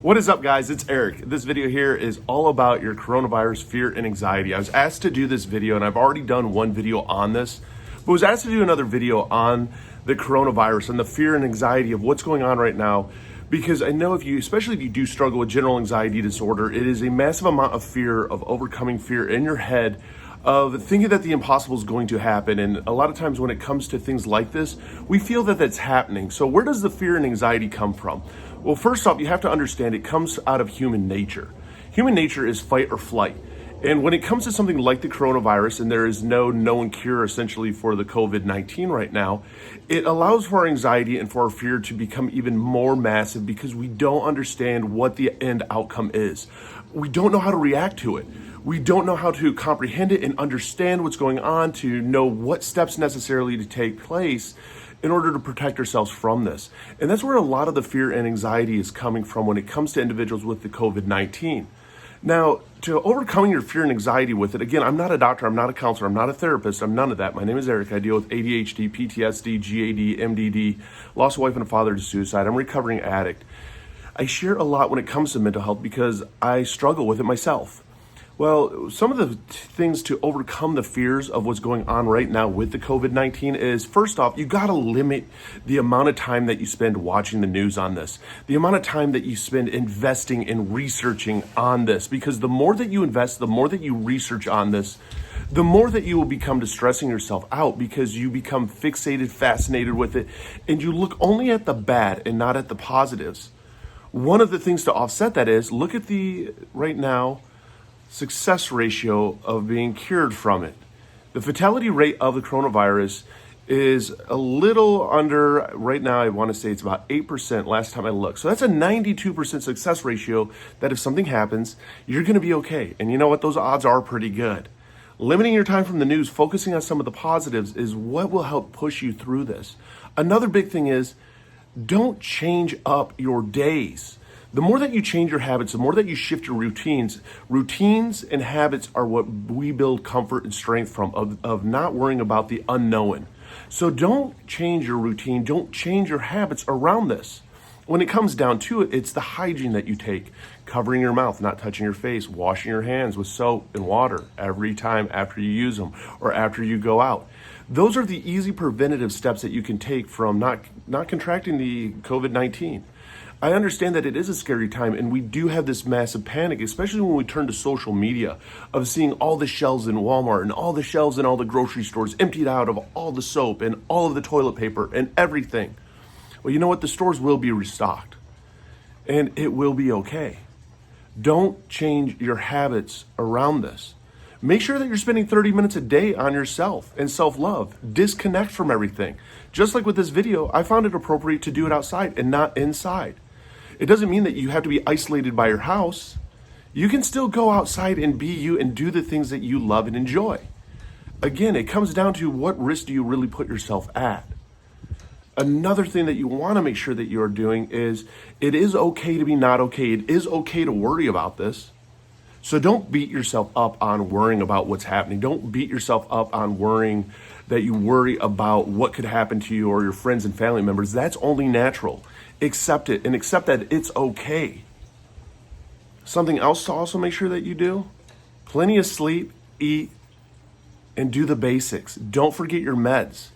What is up, guys? It's Eric. This video here is all about your coronavirus fear and anxiety. I was asked to do this video, and I've already done one video on this, but was asked to do another video on the coronavirus and the fear and anxiety of what's going on right now. Because I know especially if you do struggle with general anxiety disorder, it is a massive amount of fear, of overcoming fear in your head, of thinking that the impossible is going to happen. And a lot of times when it comes to things like this, we feel that that's happening. So where does the fear and anxiety come from? Well, first off, you have to understand it comes out of human nature. Human nature is fight or flight. And when it comes to something like the coronavirus, and there is no known cure essentially for the COVID-19 right now, it allows for our anxiety and for our fear to become even more massive because we don't understand what the end outcome is. We don't know how to react to it. We don't know how to comprehend it and understand what's going on, to know what steps necessarily to take place in order to protect ourselves from this. And that's where a lot of the fear and anxiety is coming from when it comes to individuals with the COVID-19. Now, to overcoming your fear and anxiety with it, again, I'm not a doctor, I'm not a counselor, I'm not a therapist, I'm none of that. My name is Eric. I deal with ADHD, PTSD, GAD, MDD, lost a wife and a father to suicide. I'm a recovering addict. I share a lot when it comes to mental health because I struggle with it myself. Well, some of the things to overcome the fears of what's going on right now with the COVID-19 is, first off, you got to limit the amount of time that you spend watching the news on this, the amount of time that you spend investing in researching on this, because the more that you invest, the more that you research on this, the more that you will become distressing yourself out because you become fixated, fascinated with it, and you look only at the bad and not at the positives. One of the things to offset that is, look at the, right now, success ratio of being cured from it. The fatality rate of the coronavirus is a little under, right now I want to say it's about 8% last time I looked. So that's a 92% success ratio that if something happens, you're going to be okay. And you know what? Those odds are pretty good. Limiting your time from the news, focusing on some of the positives is what will help push you through this. Another big thing is, don't change up your days. The more that you change your habits, the more that you shift your routines and habits are what we build comfort and strength from, of not worrying about the unknown. So don't change your routine, don't change your habits around this. When it comes down to it, it's the hygiene that you take, covering your mouth, not touching your face, washing your hands with soap and water every time after you use them or after you go out. Those are the easy preventative steps that you can take from not contracting the COVID-19. I understand that it is a scary time, and we do have this massive panic, especially when we turn to social media, of seeing all the shelves in Walmart and all the shelves in all the grocery stores emptied out of all the soap and all of the toilet paper and everything. Well, you know what? The stores will be restocked, and it will be okay. Don't change your habits around this. Make sure that you're spending 30 minutes a day on yourself and self-love. Disconnect from everything. Just like with this video, I found it appropriate to do it outside and not inside. It doesn't mean that you have to be isolated by your house. You can still go outside and be you and do the things that you love and enjoy. Again, it comes down to what risk do you really put yourself at. Another thing that you want to make sure that you're doing is, it is okay to be not okay. It is okay to worry about this. So don't beat yourself up on worrying about what's happening. Don't beat yourself up on worrying that you worry about what could happen to you or your friends and family members. That's only natural. Accept it and accept that it's okay. Something else to also make sure that you do: plenty of sleep, eat, and do the basics. Don't forget your meds.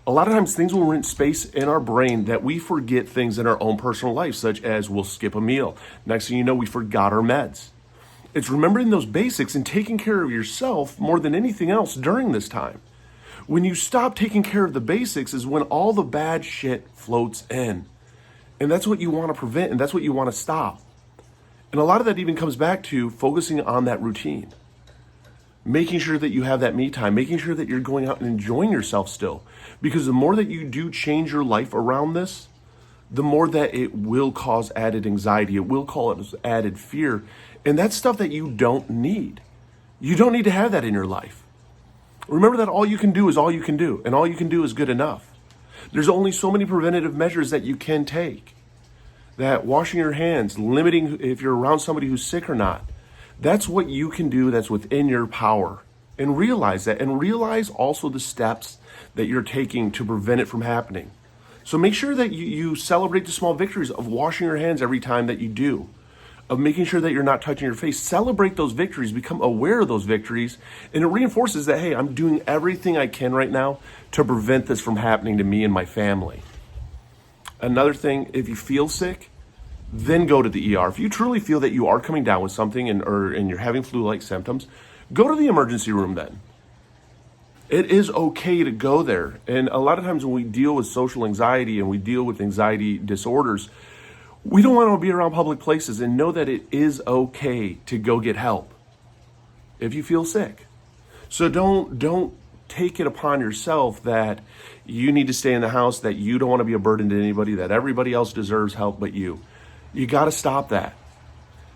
A lot of times things will rent space in our brain that we forget things in our own personal life, such as we'll skip a meal. Next thing you know, we forgot our meds. It's remembering those basics and taking care of yourself more than anything else during this time. When you stop taking care of the basics is when all the bad shit floats in. And that's what you want to prevent, and that's what you want to stop. And a lot of that even comes back to focusing on that routine. Making sure that you have that me time, making sure that you're going out and enjoying yourself still. Because the more that you do change your life around this, the more that it will cause added anxiety, it will cause added fear. And that's stuff that you don't need. You don't need to have that in your life. Remember that all you can do is all you can do, and all you can do is good enough. There's only so many preventative measures that you can take. That washing your hands, limiting if you're around somebody who's sick or not. That's what you can do that's within your power. And realize that, and realize also the steps that you're taking to prevent it from happening. So make sure that you celebrate the small victories of washing your hands every time that you do. of making sure that you're not touching your face. Celebrate those victories, become aware of those victories, and it reinforces that, hey, I'm doing everything I can right now to prevent this from happening to me and my family. Another thing, if you feel sick, then go to the ER. If you truly feel that you are coming down with something and you're having flu-like symptoms, go to the emergency room then. It is okay to go there. And a lot of times when we deal with social anxiety and we deal with anxiety disorders, we don't want to be around public places, and know that it is okay to go get help if you feel sick. So don't take it upon yourself that you need to stay in the house, that you don't want to be a burden to anybody, that everybody else deserves help but you. You got to stop that.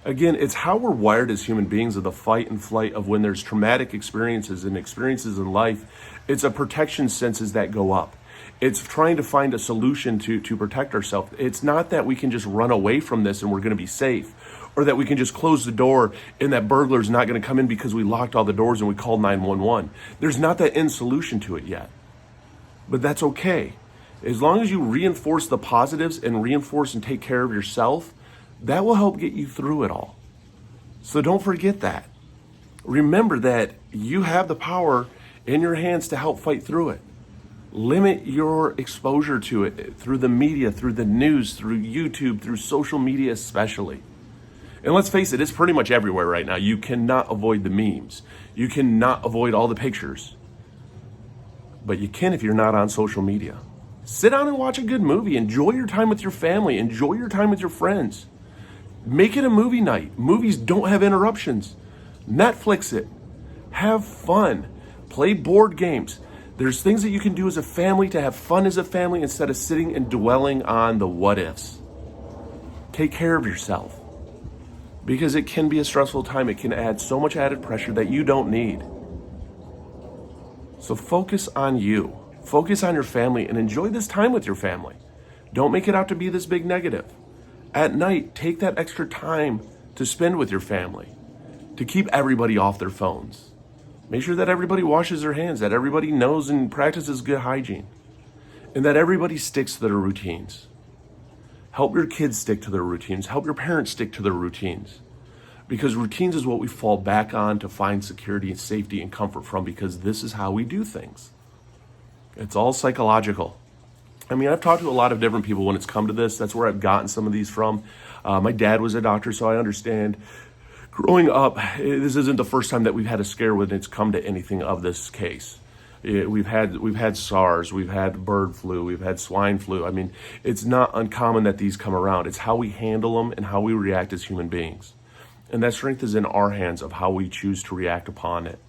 Again, it's how we're wired as human beings, of the fight and flight of when there's traumatic experiences and experiences in life. It's a protection senses that go up. It's trying to find a solution to protect ourselves. It's not that we can just run away from this and we're going to be safe, or that we can just close the door and that burglar's not going to come in because we locked all the doors and we called 911. There's not that end solution to it yet. But that's okay. As long as you reinforce the positives and reinforce and take care of yourself, that will help get you through it all. So don't forget that. Remember that you have the power in your hands to help fight through it. Limit your exposure to it through the media, through the news, through YouTube, through social media especially. And let's face it, it's pretty much everywhere right now. You cannot avoid the memes. You cannot avoid all the pictures. But you can if you're not on social media. Sit down and watch a good movie. Enjoy your time with your family. Enjoy your time with your friends. Make it a movie night. Movies don't have interruptions. Netflix it. Have fun. Play board games. There's things that you can do as a family to have fun as a family instead of sitting and dwelling on the what ifs. Take care of yourself, because it can be a stressful time. It can add so much added pressure that you don't need. So focus on you. Focus on your family and enjoy this time with your family. Don't make it out to be this big negative. At night, take that extra time to spend with your family, to keep everybody off their phones. Make sure that everybody washes their hands, that everybody knows and practices good hygiene, and that everybody sticks to their routines. Help your kids stick to their routines. Help your parents stick to their routines, because routines is what we fall back on to find security and safety and comfort from, because this is how we do things. It's all psychological. I mean, I've talked to a lot of different people when it's come to this. That's where I've gotten some of these from. My dad was a doctor, so I understand. Growing up, this isn't the first time that we've had a scare when it's come to anything of this case. We've had SARS, we've had bird flu, we've had swine flu. I mean, it's not uncommon that these come around. It's how we handle them and how we react as human beings. And that strength is in our hands of how we choose to react upon it.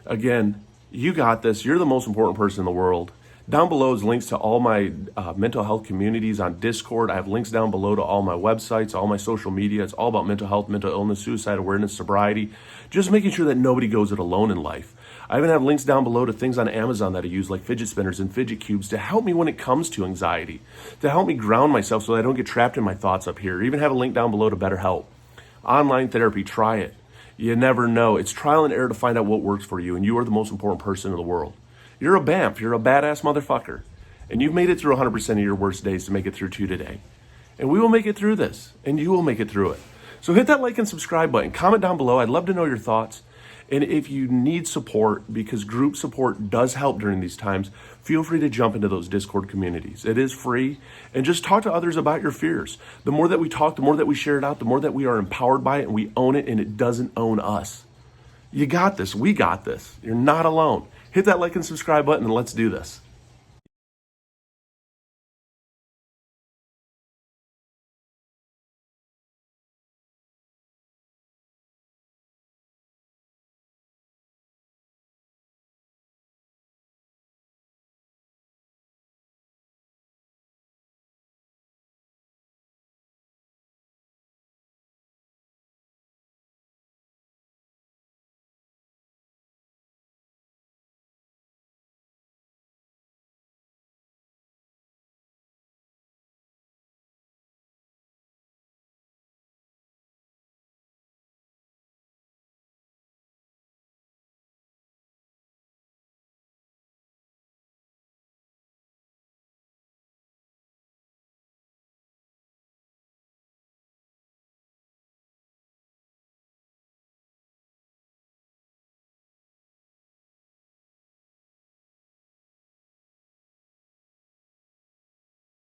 Again, you got this. You're the most important person in the world. Down below is links to all my mental health communities on Discord. I have links down below to all my websites, all my social media. It's all about mental health, mental illness, suicide awareness, sobriety, just making sure that nobody goes it alone in life. I even have links down below to things on Amazon that I use, like fidget spinners and fidget cubes, to help me when it comes to anxiety, to help me ground myself so that I don't get trapped in my thoughts up here. I even have a link down below to BetterHelp. Online therapy, try it. You never know. It's trial and error to find out what works for you, and you are the most important person in the world. You're a BAMF. You're a badass motherfucker. And you've made it through 100% of your worst days to make it through 2 today. And we will make it through this, and you will make it through it. So hit that like and subscribe button. Comment down below. I'd love to know your thoughts. And if you need support, because group support does help during these times, feel free to jump into those Discord communities. It is free. And just talk to others about your fears. The more that we talk, the more that we share it out, the more that we are empowered by it and we own it, and it doesn't own us. You got this. We got this. You're not alone. Hit that like and subscribe button and let's do this.